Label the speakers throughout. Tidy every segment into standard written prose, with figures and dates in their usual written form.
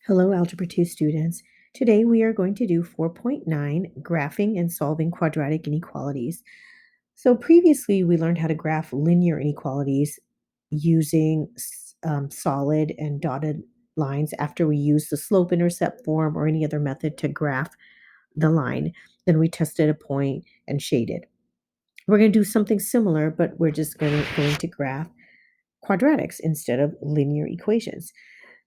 Speaker 1: Hello, Algebra 2 students. Today we are going to do 4.9, Graphing and Solving Quadratic Inequalities. So previously we learned how to graph linear inequalities using solid and dotted lines after we used the slope-intercept form or any other method to graph the line. Then we tested a point and shaded. We're going to do something similar, but we're just going to graph quadratics instead of linear equations.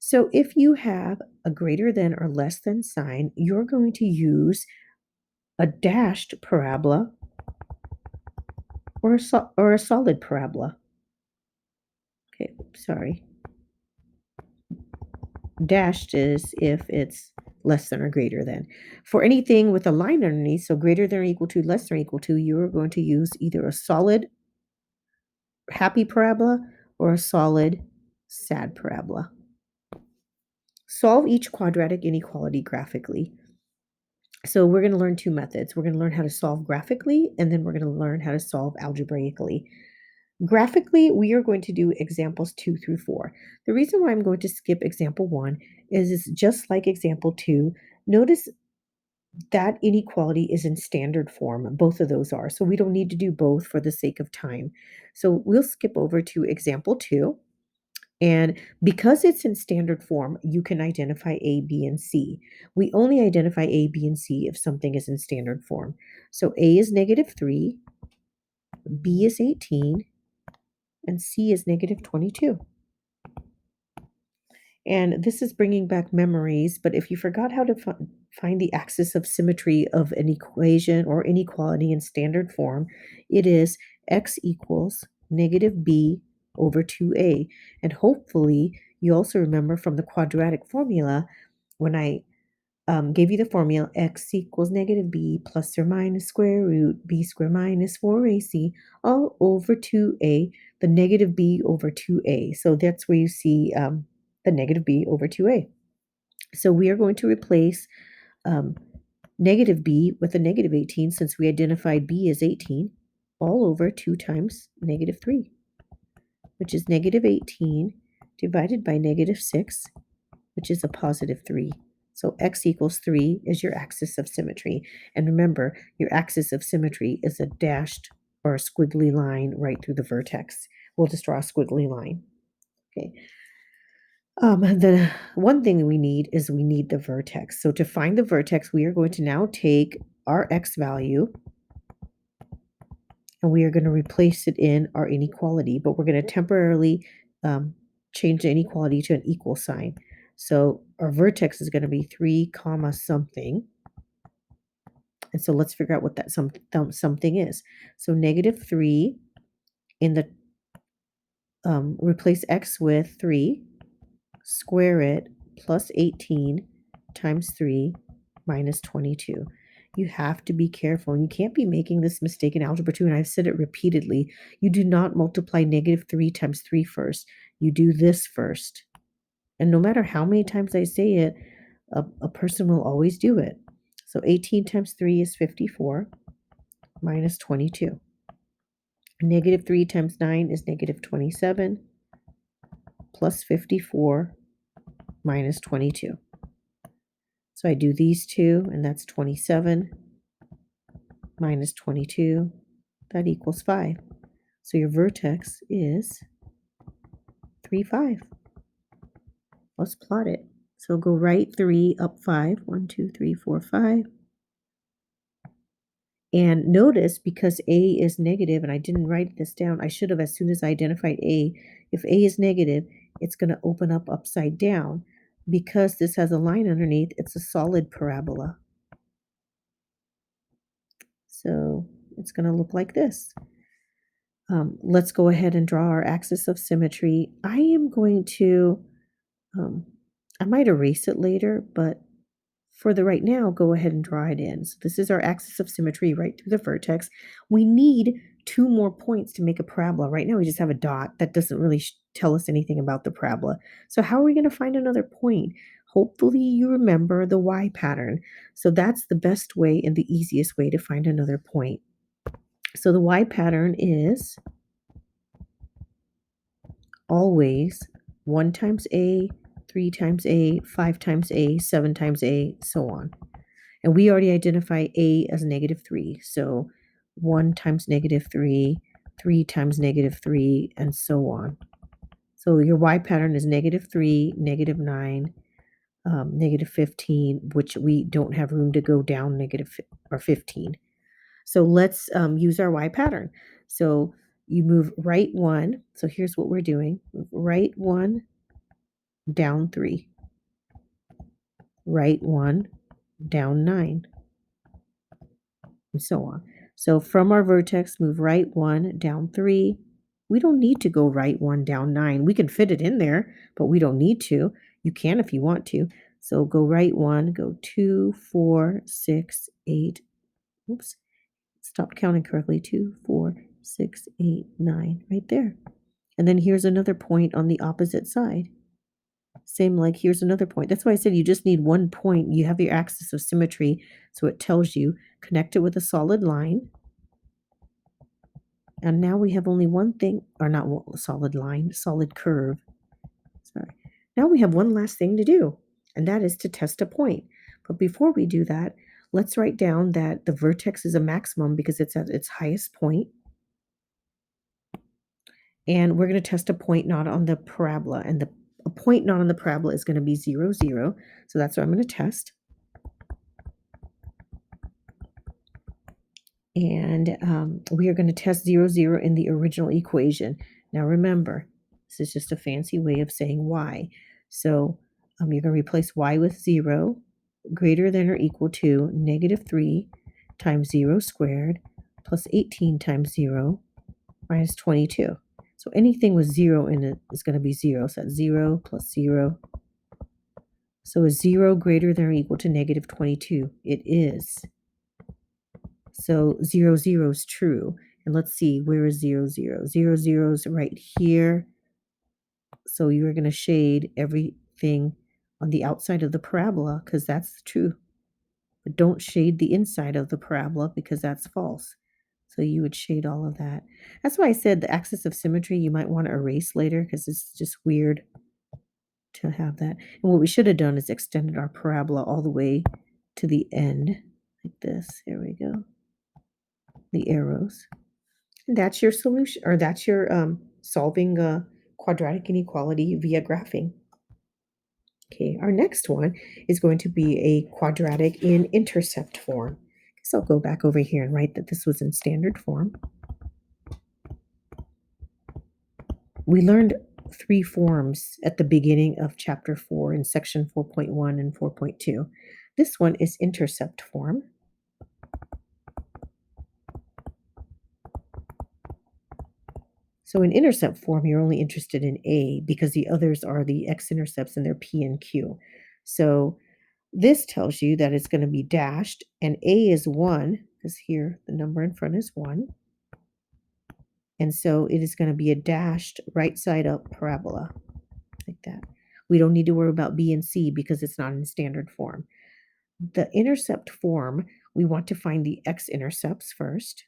Speaker 1: So if you have a greater than or less than sign, you're going to use a dashed parabola or a solid parabola. Okay, sorry. Dashed is if it's less than or greater than. For anything with a line underneath, so greater than or equal to, less than or equal to, you're going to use either a solid happy parabola or a solid sad parabola. Solve each quadratic inequality graphically. So we're going to learn two methods. We're going to learn how to solve graphically, and then we're going to learn how to solve algebraically. Graphically, we are going to do examples 2 through 4. The reason why I'm going to skip example 1 is it's just like example 2. Notice that inequality is in standard form. Both of those are. So we don't need to do both for the sake of time. So we'll skip over to example 2. And because it's in standard form, you can identify A, B, and C. We only identify A, B, and C if something is in standard form. So A is -3, B is 18, and C is -22. And this is bringing back memories, but if you forgot how to find the axis of symmetry of an equation or inequality in standard form, it is x equals -b over 2a. And hopefully you also remember from the quadratic formula when I gave you the formula x equals -b plus or minus square root b squared minus 4ac all over 2a, the -b over 2a. So that's where you see the -b over 2a. So we are going to replace um, -b with a -18 since we identified b as 18 all over 2 times -3, which is -18 divided by -6, which is a +3. So x equals 3 is your axis of symmetry. And remember, your axis of symmetry is a dashed or a squiggly line right through the vertex. We'll just draw a squiggly line. Okay. The one thing we need is we need the vertex. So to find the vertex, we are going to now take our x value and we are going to replace it in our inequality, but we're going to temporarily change the inequality to an equal sign. So our vertex is going to be 3 comma something. And so let's figure out what that something is. So -3 in the replace x with 3, square it, plus 18 times 3 minus 22. You have to be careful, and you can't be making this mistake in algebra 2, and I've said it repeatedly. You do not multiply -3 times 3 first. You do this first. And no matter how many times I say it, a person will always do it. So 18 times 3 is 54 minus 22. -3 times 9 is -27 plus 54 minus 22. So I do these two, and that's 27 minus 22. That equals 5. So your vertex is 3, 5. Let's plot it. So go right 3, up 5. 1, 2, 3, 4, 5. And notice, because A is negative, and I didn't write this down, I should have as soon as I identified A. If A is negative, it's going to open up upside down. Because this has a line underneath, it's a solid parabola. So it's going to look like this. Let's go ahead and draw our axis of symmetry. I am going to, I might erase it later, but for the right now, go ahead and draw it in. So this is our axis of symmetry right through the vertex. We need 2 more points to make a parabola. Right now we just have a dot. That doesn't really tell us anything about the parabola. So how are we going to find another point? Hopefully you remember the Y pattern. So that's the best way and the easiest way to find another point. So the Y pattern is always 1 times A, 3 times A, 5 times A, 7 times A, so on. And we already identify A as -3. So 1 times -3, 3 times -3, and so on. So your Y pattern is -3, -9, -15, which we don't have room to go down or 15. So let's use our Y pattern. So you move right 1. So here's what we're doing. Move right 1, down 3. Right 1, down 9, and so on. So from our vertex, move right 1, down 3. We don't need to go right 1, down 9. We can fit it in there, but we don't need to. You can if you want to. So go right 1, go 2, 4, 6, 8. Oops, stopped counting correctly. 2, 4, 6, 8, 9, right there. And then here's another point on the opposite side. Same, like here's another point. That's why I said you just need one point. You have your axis of symmetry, so it tells you connect it with a solid line. And now we have only one thing, or not solid line, solid curve. Sorry. Now we have one last thing to do, and that is to test a point. But before we do that, let's write down that the vertex is a maximum because it's at its highest point. And we're going to test a point not on the parabola, and a point not on the parabola is going to be 0, 0. So that's what I'm going to test. And we are going to test 0, 0 in the original equation. Now remember, this is just a fancy way of saying y. So you're going to replace y with 0 greater than or equal to -3 times 0 squared plus 18 times 0 minus 22. So anything with 0 in it is going to be 0. So that's 0 plus 0. So is 0 greater than or equal to -22? It is. So 0, 0 is true. And let's see, where is 0, 0? 0, 0 is right here. So you're going to shade everything on the outside of the parabola because that's true. But don't shade the inside of the parabola because that's false. So you would shade all of that. That's why I said the axis of symmetry you might want to erase later because it's just weird to have that. And what we should have done is extended our parabola all the way to the end like this. Here we go. The arrows. And that's your solution, or that's your solving a quadratic inequality via graphing. Okay, our next one is going to be a quadratic in intercept form. So I'll go back over here and write that this was in standard form. We learned 3 forms at the beginning of chapter 4 in section 4.1 and 4.2. This one is intercept form. So in intercept form, you're only interested in A because the others are the X intercepts and they're P and Q. So this tells you that it's going to be dashed and A is 1 because here the number in front is 1. And so it is going to be a dashed right side up parabola like that. We don't need to worry about B and C because it's not in standard form. The intercept form, we want to find the X intercepts first.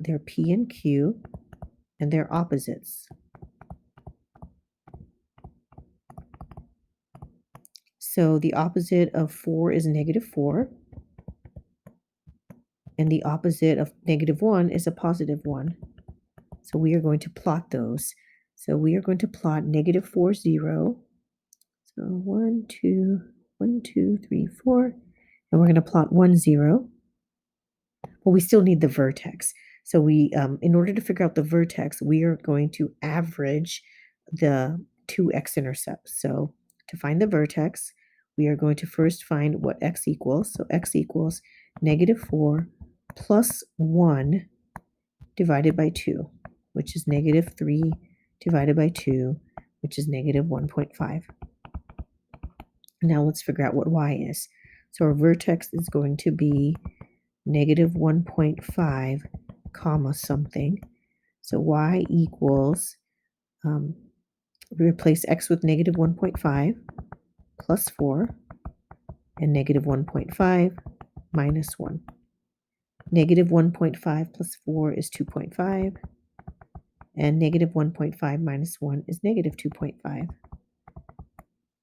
Speaker 1: They're P and Q, and they're opposites. So the opposite of 4 is -4, and the opposite of -1 is a +1. So we are going to plot those. So we are going to plot -4, 0. So 1, 2, 1, 2, 3, 4, and we're going to plot 1, 0. Well, we still need the vertex. So we, in order to figure out the vertex, we are going to average the 2 x-intercepts. So to find the vertex, we are going to first find what x equals. So x equals -4 plus 1 divided by 2, which is -3 divided by 2, which is -1.5. Now let's figure out what y is. So our vertex is going to be -1.5 comma something. So y equals, replace x with -1.5 plus 4 and -1.5 minus 1. -1.5 plus 4 is 2.5. and negative 1.5 minus 1 is negative 2.5.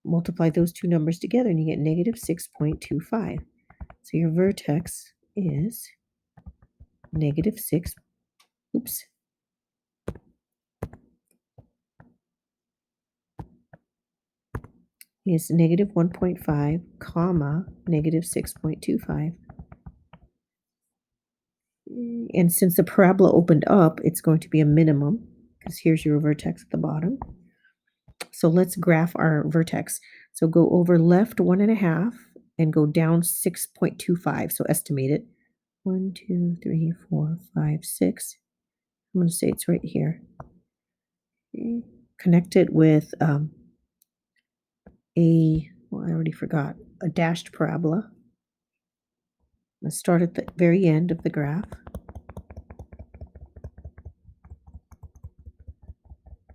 Speaker 1: Multiply those two numbers together and you get negative 6.25. So your vertex is negative 6, oops, is negative 1.5, comma, negative 6.25. And since the parabola opened up, it's going to be a minimum, because here's your vertex at the bottom. So let's graph our vertex. So go over left 1.5 and go down 6.25. So estimate it. 1, 2, 3, 4, 5, 6. I'm going to say it's right here. Okay. Connect it with well, I already forgot, a dashed parabola. Let's start at the very end of the graph.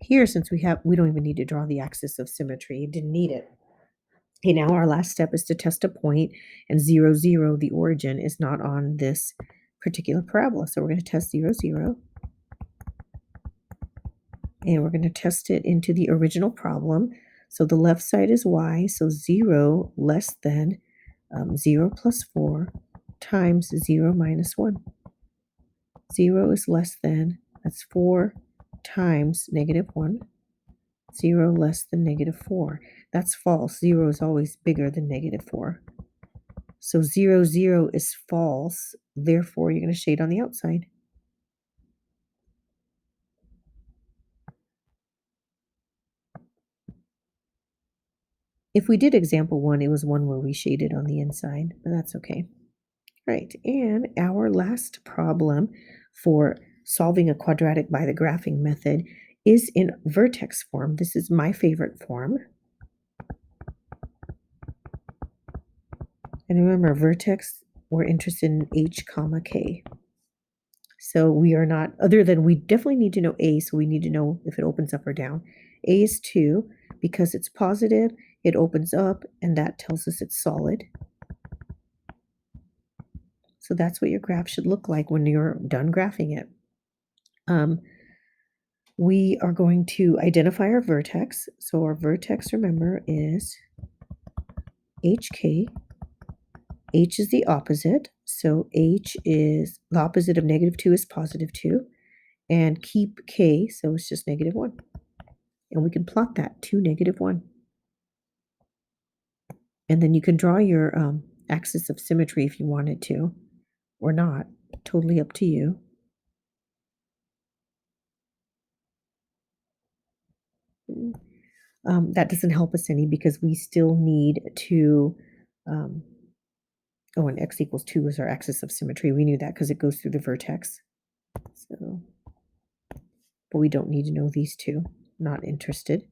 Speaker 1: Here, since we don't even need to draw the axis of symmetry, didn't need it. Okay, now our last step is to test a point, and 0, 0, the origin, is not on this particular parabola. So we're going to test 0, 0. And we're going to test it into the original problem. So the left side is y, so 0 less than 0 plus 4 times 0 minus 1. 0 is less than, that's 4 times negative 1. 0 less than negative 4. That's false. 0 is always bigger than negative 4. So 0, 0 is false. Therefore, you're going to shade on the outside. If we did example 1, it was one where we shaded on the inside, but that's okay. Right, and our last problem for solving a quadratic by the graphing method is in vertex form. This is my favorite form. And remember, vertex, we're interested in h comma k. So we are not, other than we definitely need to know a, so we need to know if it opens up or down. A is 2. Because it's positive, it opens up, and that tells us it's solid. So that's what your graph should look like when you're done graphing it. We are going to identify our vertex. So our vertex, remember, is HK. H is the opposite. So H is the opposite of negative 2 is positive 2. And keep K, so it's just negative 1. And we can plot that to negative 1. And then you can draw your axis of symmetry if you wanted to, or not. Totally up to you. That doesn't help us any because we still need to, and x equals 2 is our axis of symmetry. We knew that because it goes through the vertex. So, but we don't need to know these two. Not interested.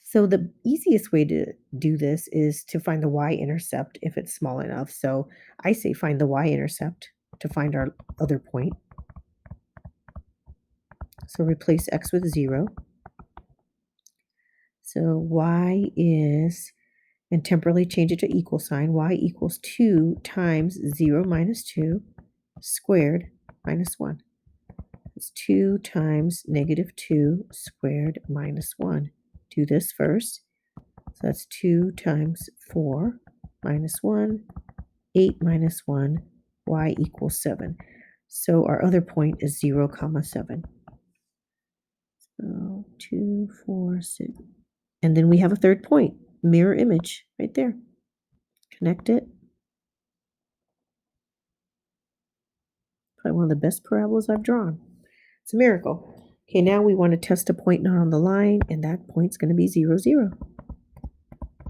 Speaker 1: So the easiest way to do this is to find the y-intercept if it's small enough. So I say find the y-intercept to find our other point. So replace x with 0. So y is, and temporarily change it to equal sign, y equals 2 times 0 minus 2 squared minus 1. It's 2 times negative 2 squared minus 1. Do this first. So that's 2 times 4 minus 1, 8 minus 1, y equals 7. So our other point is 0, 7. So 2, 4, 6. And then we have a third point, mirror image, right there. Connect it. Probably one of the best parabolas I've drawn. It's a miracle. Okay, now we want to test a point not on the line, and that point's going to be 0, 0.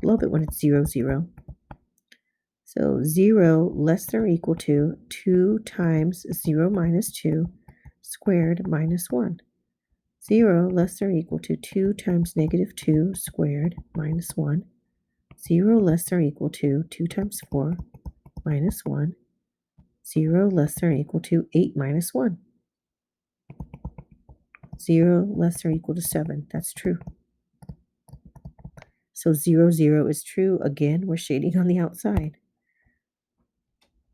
Speaker 1: Love it when it's 0, 0. So 0 less than or equal to 2 times 0 minus 2 squared minus 1. 0 less than or equal to 2 times negative 2 squared minus 1. 0 less than or equal to 2 times 4 minus 1. 0 less than or equal to 8 minus 1. 0 less than or equal to 7. That's true. So 0, 0 is true. Again, we're shading on the outside.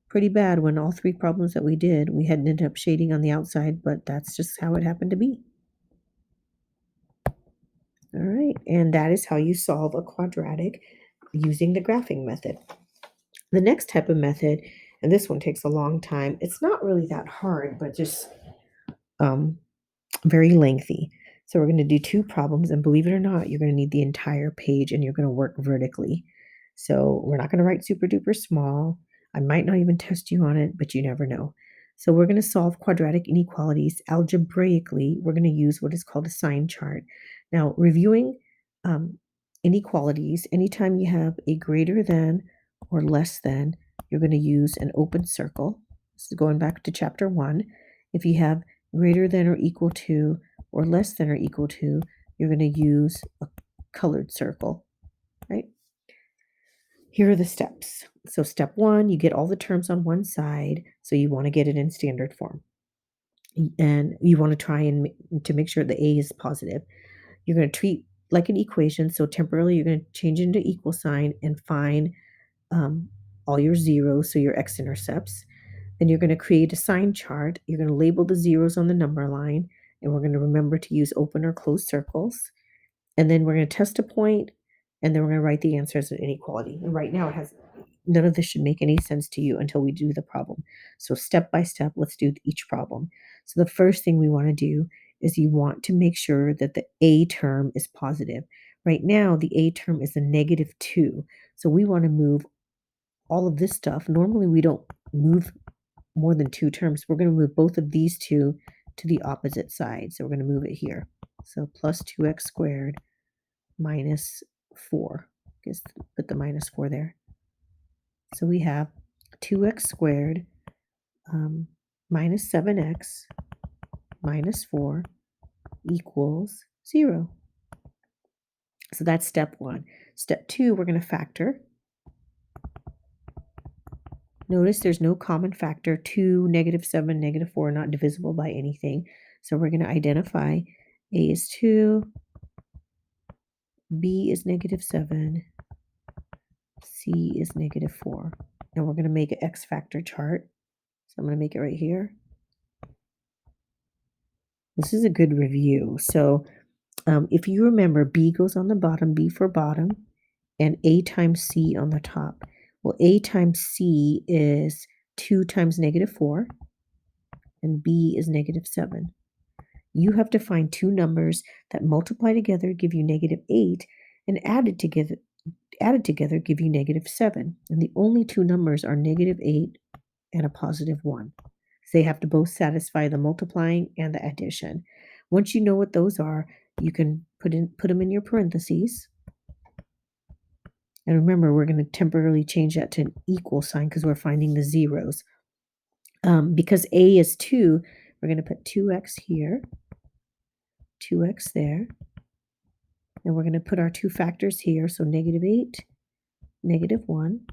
Speaker 1: Pretty bad when all three problems that we did, we had ended up shading on the outside, but that's just how it happened to be. All right, and that is how you solve a quadratic using the graphing method. The next type of method, and this one takes a long time, it's not really that hard, but just um, very lengthy. So we're going to do two problems, and believe it or not, you're going to need the entire page and you're going to work vertically. So we're not going to write super duper small. I might not even test you on it, but you never know. So we're going to solve quadratic inequalities algebraically. We're going to use what is called a sign chart. Now, reviewing um, inequalities, anytime you have a greater than or less than, you're going to use an open circle. This is going back to chapter 1. If you have greater than or equal to or less than or equal to, you're going to use a colored circle, right? Here are the steps. So step 1, you get all the terms on one side, so you want to get it in standard form. And you want to try and to make sure the A is positive. You're going to treat like an equation, so temporarily you're going to change it into equal sign and find all your zeros, so your X intercepts. Then you're going to create a sign chart. You're going to label the zeros on the number line, and we're going to remember to use open or closed circles. And then we're going to test a point, and then we're going to write the answers of inequality. And right now, it has none of this should make any sense to you until we do the problem. So step by step, let's do each problem. So the first thing we want to do is you want to make sure that the A term is positive. Right now, the A term is a -2. So we want to move all of this stuff. Normally, we don't move more than two terms. We're going to move both of these two to the opposite side. So we're going to move it here. So plus 2x squared minus 4. Just put the minus 4 there. So we have 2x squared minus 7x minus 4 equals 0. So that's step 1. Step 2, we're going to factor. Notice there's no common factor. 2, -7, -4 are not divisible by anything. So we're going to identify A is 2, B is -7, C is -4. And we're going to make an X factor chart. So I'm going to make it right here. This is a good review. So if you remember, B goes on the bottom, B for bottom, and A times C on the top. Well, A times C is 2 times -4, and B is -7. You have to find two numbers that multiply together give you -8, and added together give you -7. And the only two numbers are -8 and a +1. They have to both satisfy the multiplying and the addition. Once you know what those are, you can put them in your parentheses. And remember, we're going to temporarily change that to an equal sign because we're finding the zeros. Because A is 2, we're going to put 2x here, 2x there. And we're going to put our two factors here. So -8, -1.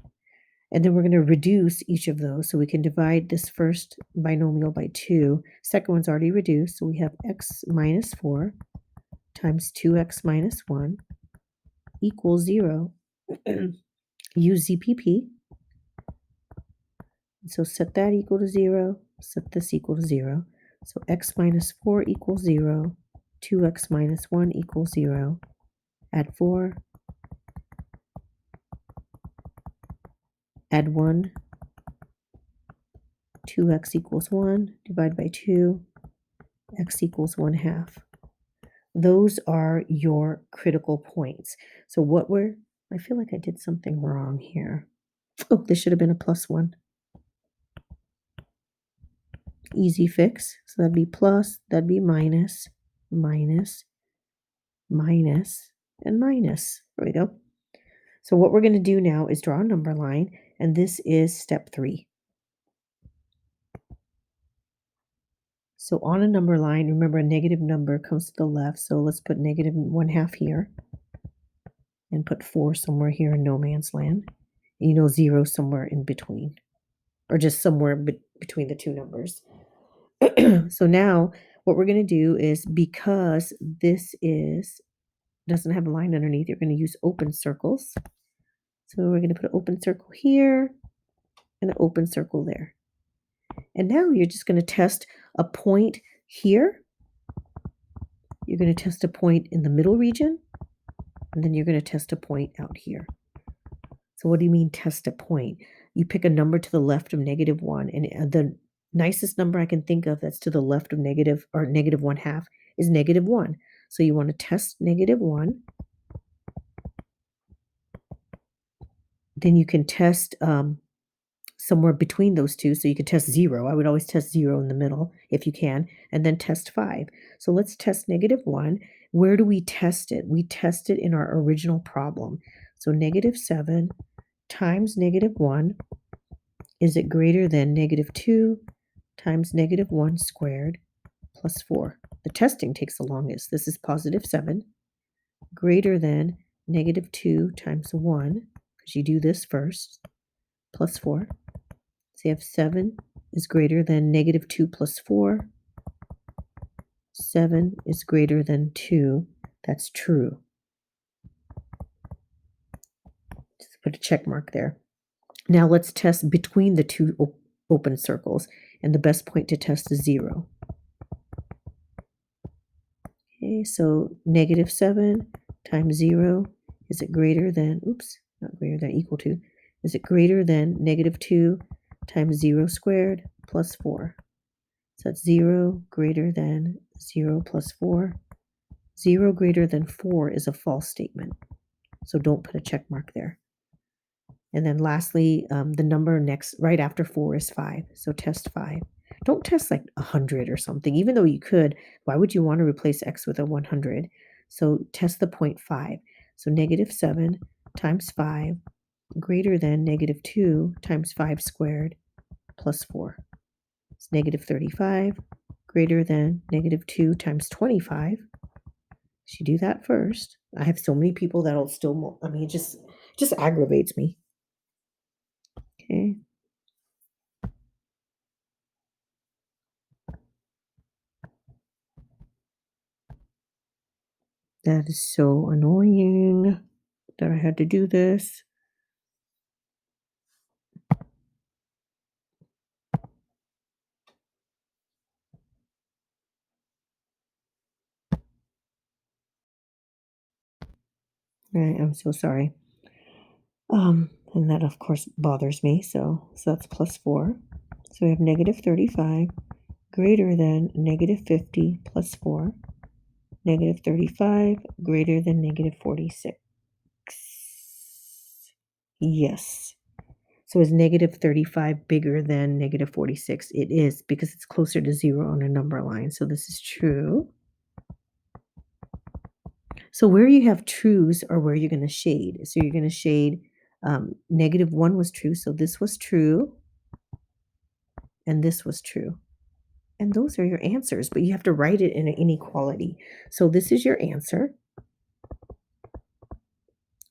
Speaker 1: And then we're going to reduce each of those. So we can divide this first binomial by 2. Second one's already reduced. So we have x minus 4 times 2x minus 1 equals 0. Use ZPP. So set that equal to 0. Set this equal to 0. So x minus 4 equals 0. 2x minus 1 equals 0. Add 4. Add 1. 2x equals 1. Divide by 2. X equals 1/2. Those are your critical points. So I feel like I did something wrong here. Oh, this should have been a +1. Easy fix. So that'd be plus, that'd be minus, minus, minus, and minus. There we go. So what we're going to do now is draw a number line, and this is step 3. So on a number line, remember a negative number comes to the left, so let's put -1/2 here, and put 4 somewhere here in no man's land. And 0 somewhere in between, or just somewhere between the two numbers. So now what we're going to do is, because this doesn't have a line underneath, you're going to use open circles. So we're going to put an open circle here and an open circle there. And now you're just going to test a point here. You're going to test a point in the middle region, and then you're going to test a point out here. So what do you mean test a point? You pick a number to the left of -1, and the nicest number I can think of that's to the left of negative or -1/2 is -1. So you want to test -1. Then you can test somewhere between those two. So you could test 0. I would always test 0 in the middle if you can, and then test 5. So let's test -1. Where do we test it? We test it in our original problem. So -7 times -1, is it greater than -2 times -1 squared plus 4? The testing takes the longest. This is +7 greater than -2 times 1, because you do this first, plus 4. So you have 7 is greater than -2 plus 4. 7 is greater than 2. That's true. Just put a check mark there. Now let's test between the two open circles, and the best point to test is 0. Okay, so -7 times 0, is it greater than, oops, not greater than, equal to, is it greater than -2 times 0 squared plus 4? So that's 0 greater than 0 plus 4. 0 greater than 4 is a false statement, so don't put a check mark there. And then lastly, the number next right after 4 is 5, so test 5. Don't test like 100 or something, even though you could. Why would you want to replace x with a 100? So test the point 5. So -7 times 5 greater than -2 times 5 squared plus 4. It's -35 greater than -2 times 25. So you do that first. I have so many people that'll still, I mean, it just aggravates me. Okay. That is so annoying that I had to do this. I'm so sorry. And that of course bothers me. So that's plus 4. So we have -35 greater than -50 plus 4. -35 greater than -46. Yes. So is -35 bigger than -46? It is, because it's closer to 0 on a number line. So this is true. So where you have trues are where you're going to shade. So you're going to shade -1 was true. So this was true. And this was true. And those are your answers, but you have to write it in an inequality. So this is your answer.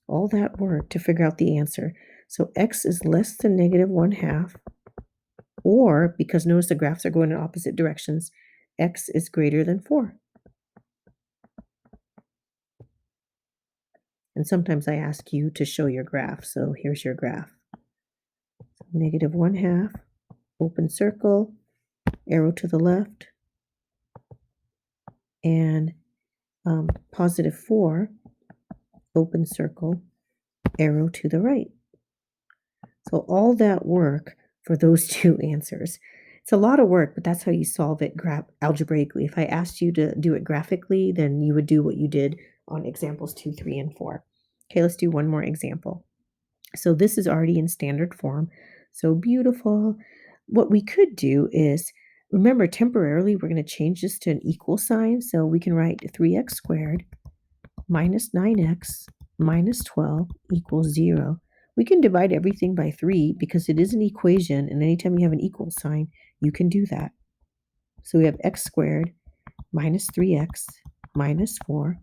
Speaker 1: All that work to figure out the answer. So x is less than -1/2, or because notice the graphs are going in opposite directions, x is greater than 4. And sometimes I ask you to show your graph. So here's your graph. So -1/2, open circle, arrow to the left, and +4, open circle, arrow to the right. So all that work for those two answers. It's a lot of work, but that's how you solve it algebraically. If I asked you to do it graphically, then you would do what you did on examples 2, 3, and 4. Okay, let's do one more example. So this is already in standard form. So beautiful. What we could do is, remember, temporarily, we're going to change this to an equal sign. So we can write 3x squared minus 9x minus 12 equals 0. We can divide everything by 3 because it is an equation, and anytime you have an equal sign, you can do that. So we have x squared minus 3x minus 4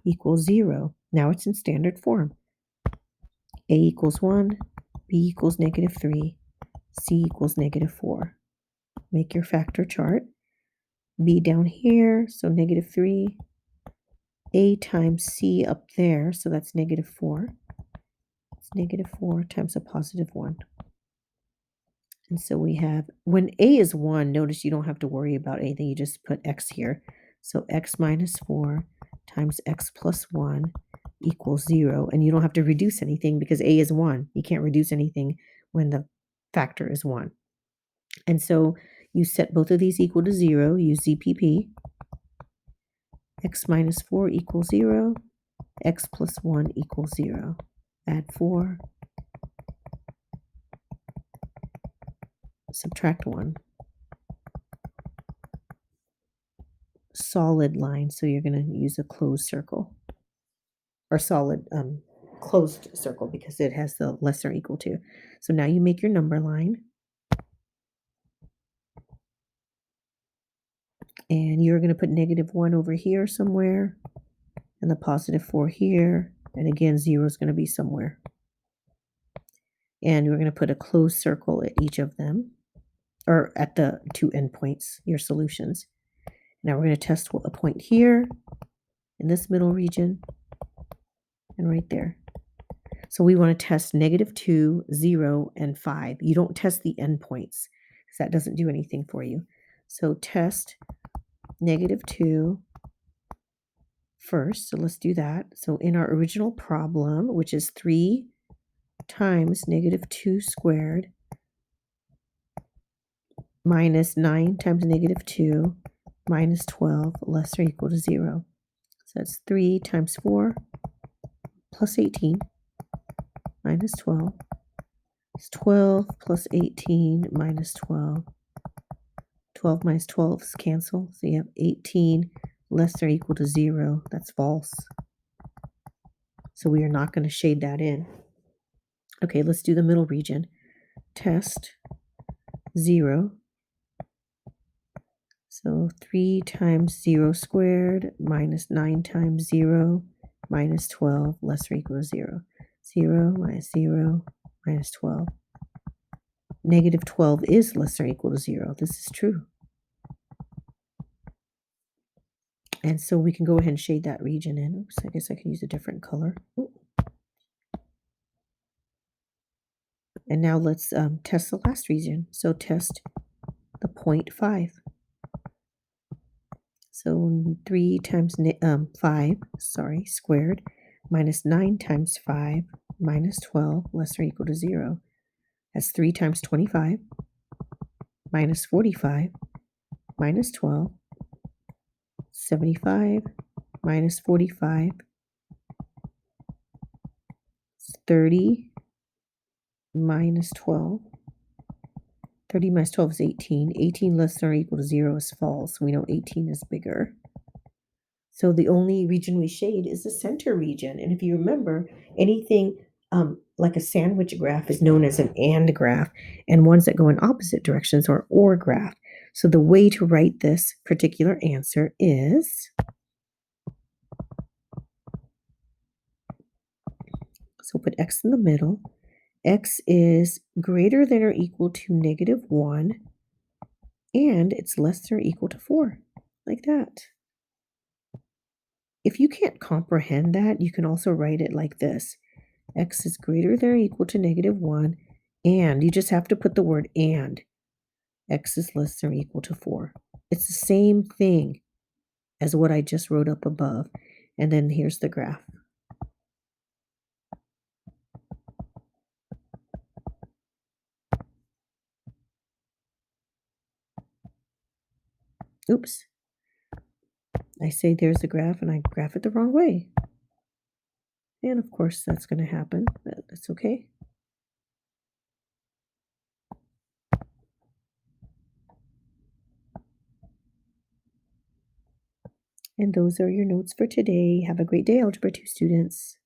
Speaker 1: equals 0. Now it's in standard form. A equals 1, B equals -3, C equals -4. Make your factor chart. B down here, so -3. A times C up there, so that's -4. It's -4 times a +1. And so we have, when A is 1, notice you don't have to worry about anything. You just put x here. So x minus 4 times x plus 1 equals 0, and you don't have to reduce anything because a is 1. You can't reduce anything when the factor is 1. And so you set both of these equal to 0, use ZPP. X minus 4 equals 0, x plus 1 equals 0. Add 4, subtract 1. Solid line, so you're going to use a closed circle. Or solid closed circle because it has the less or equal to. So now you make your number line. And you're going to put -1 over here somewhere. And the +4 here. And again, 0 is going to be somewhere. And we're going to put a closed circle at each of them. Or at the two endpoints, your solutions. Now we're going to test a point here. In this middle region. And right there. So we want to test -2, 0, and 5. You don't test the endpoints because that doesn't do anything for you. So test -2 first. So let's do that. So in our original problem, which is 3 times -2 squared minus 9 times -2 minus 12 less or equal to 0. So that's 3 times 4 plus 18 minus 12. It's 12 plus 18 minus 12. 12 minus 12 is cancel. So you have 18 less or equal to 0. That's false. So we are not going to shade that in. Okay, let's do the middle region. Test 0. So 3 times 0 squared minus 9 times 0 minus 12 less or equal to 0. 0 minus 0 minus 12. -12 is less or equal to 0. This is true. And so we can go ahead and shade that region in. Oops, I guess I can use a different color. Ooh. And now let's test the last region. So test the 0.5. So 3 times 5, squared, minus 9 times 5, minus 12, less or equal to 0. That's 3 times 25, minus 45, minus 12, 75, minus 45, 30, minus 12. 30 minus 12 is 18. 18 less than or equal to 0 is false. We know 18 is bigger. So the only region we shade is the center region. And if you remember, anything like a sandwich graph is known as an AND graph, and ones that go in opposite directions are OR graph. So the way to write this particular answer is, so put x in the middle. X is greater than or equal to -1, and it's less than or equal to 4, like that. If you can't comprehend that, you can also write it like this. X is greater than or equal to -1, and you just have to put the word and. X is less than or equal to 4. It's the same thing as what I just wrote up above. And then here's the graph. Oops. I say there's the graph and I graph it the wrong way. And of course that's going to happen, but that's okay. And those are your notes for today. Have a great day, Algebra 2 students.